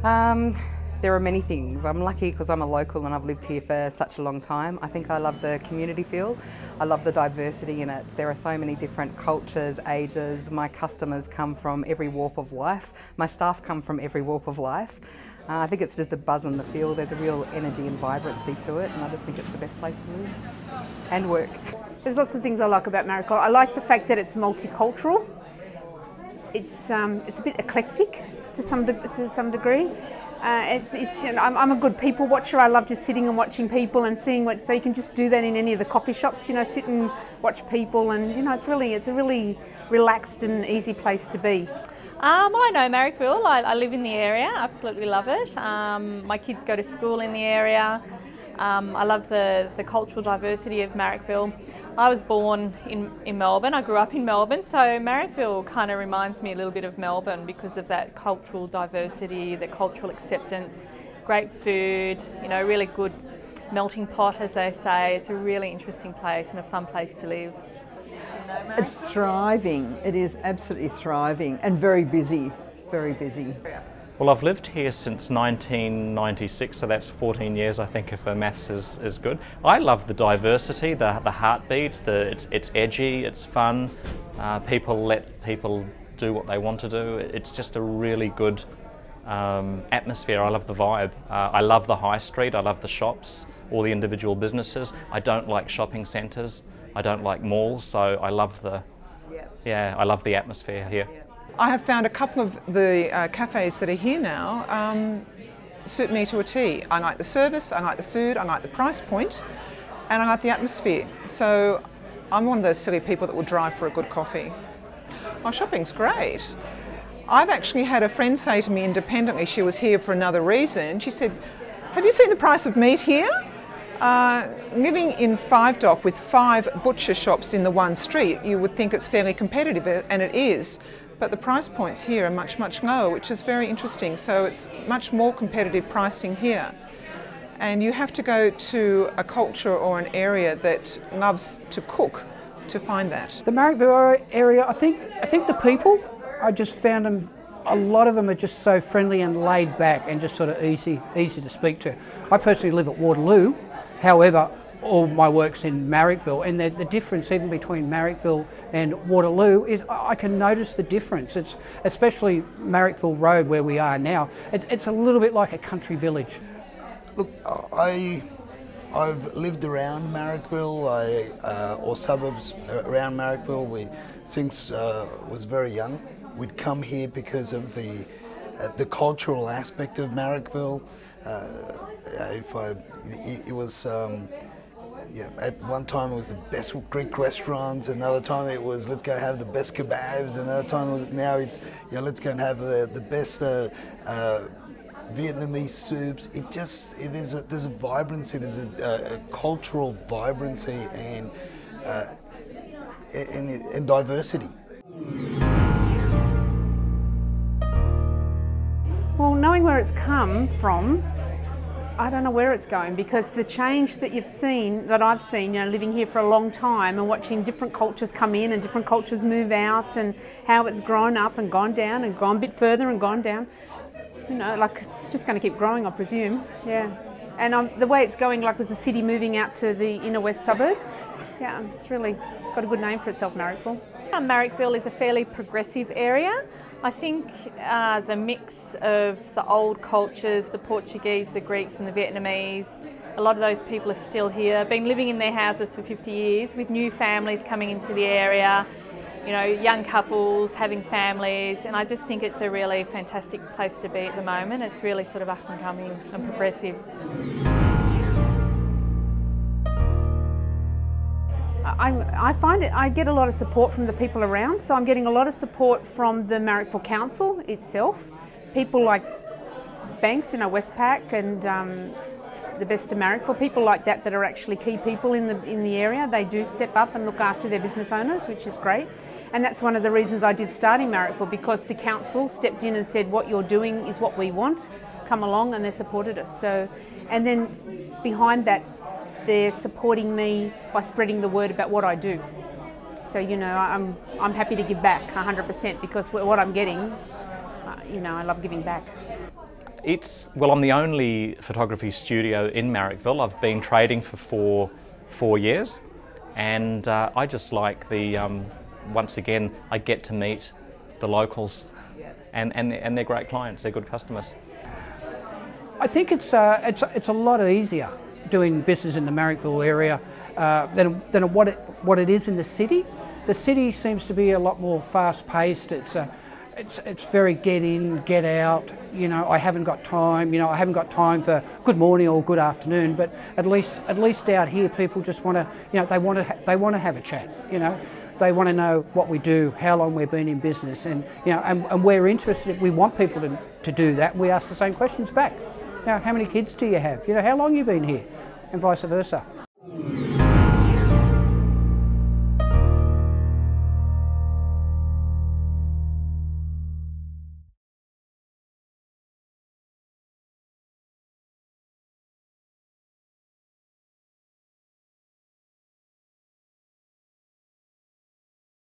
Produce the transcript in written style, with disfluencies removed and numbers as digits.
There are many things. I'm lucky because I'm a local and I've lived here for such a long time. I think I love the community feel. I love the diversity in it. There are so many different cultures, ages. My customers come from every walk of life. My staff come from every walk of life. I think it's just the buzz and the feel. There's a real energy and vibrancy to it, and I just think it's the best place to live and work. There's lots of things I like about Marrickville. I like the fact that it's multicultural. It's a bit eclectic to some degree. I'm a good people watcher. I love just sitting and watching people and seeing what. So you can just do that in any of the coffee shops. You know, sit and watch people, and you know, it's a really relaxed and easy place to be. Well, I know Marrickville. I live in the area. Absolutely love it. My kids go to school in the area. I love the cultural diversity of Marrickville. I was born in Melbourne. I grew up in Melbourne, so Marrickville kind of reminds me a little bit of Melbourne because of that cultural diversity, the cultural acceptance, great food, you know, really good melting pot, as they say. It's a really interesting place and a fun place to live. It's thriving. It is absolutely thriving and very busy, very busy. Well, I've lived here since 1996, so that's 14 years, I think, if maths is good. I love the diversity, the heartbeat, it's edgy, it's fun. People let people do what they want to do. It's just a really good atmosphere. I love the vibe. I love the high street, I love the shops, all the individual businesses. I don't like shopping centres, I don't like malls, so I love I love the atmosphere here. I have found a couple of the cafes that are here now suit me to a T. I like the service, I like the food, I like the price point, and I like the atmosphere. So I'm one of those silly people that will drive for a good coffee. Oh, shopping's great. I've actually had a friend say to me independently, she was here for another reason, she said, "Have you seen the price of meat here?" Living in 5 Dock with 5 butcher shops in the one street, you would think it's fairly competitive, and it is. But the price points here are much, much lower, which is very interesting. So it's much more competitive pricing here. And you have to go to a culture or an area that loves to cook to find that. The Marrickville area, I think the people, I just found them, a lot of them are just so friendly and laid back and just sort of easy to speak to. I personally live at Waterloo, however, all my work's in Marrickville, and the difference even between Marrickville and Waterloo is I can notice the difference. It's especially Marrickville Road where we are now. It's a little bit like a country village. Look, I've lived around Marrickville or suburbs around Marrickville. Since was very young, we'd come here because of the cultural aspect of Marrickville. At one time it was the best Greek restaurants, another time it was let's go have the best kebabs, another time let's go and have the best Vietnamese soups. There's a vibrancy, there's a cultural vibrancy and diversity. Well, knowing where it's come from, I don't know where it's going, because the change that I've seen, you know, living here for a long time and watching different cultures come in and different cultures move out, and how it's grown up and gone down and gone a bit further and gone down. You know, like it's just going to keep growing, I presume. Yeah. And the way it's going, like with the city moving out to the inner west suburbs, yeah, it's got a good name for itself, Marrickville. Marrickville is a fairly progressive area. I think the mix of the old cultures, the Portuguese, the Greeks and the Vietnamese, a lot of those people are still here, been living in their houses for 50 years with new families coming into the area, you know, young couples having families, and I just think it's a really fantastic place to be at the moment. It's really sort of up and coming and progressive. I find I get a lot of support from the people around, so I'm getting a lot of support from the Marrickville Council itself. People like Banks, you know, Westpac and the Best of Marrickville, people like that are actually key people in the area. They do step up and look after their business owners, which is great. And that's one of the reasons I did start in Marrickville, because the council stepped in and said, what you're doing is what we want, come along, and they supported us. So, and then behind that, they're supporting me by spreading the word about what I do. So, you know, I'm happy to give back 100%, because what I'm getting, you know, I love giving back. Well, I'm the only photography studio in Marrickville. I've been trading for four years, and I just like the, once again, I get to meet the locals, and they're great clients, they're good customers. I think it's a lot easier doing business in the Marrickville area than what it is in the city. The city seems to be a lot more fast-paced. It's very get in, get out. You know, I haven't got time. You know, I haven't got time for good morning or good afternoon. But at least out here, people just want to, you know, they want to have a chat. You know, they want to know what we do, how long we've been in business, and you know, and we're interested. We want people to do that. We ask the same questions back. Now, how many kids do you have? You know, how long you been here, and vice versa.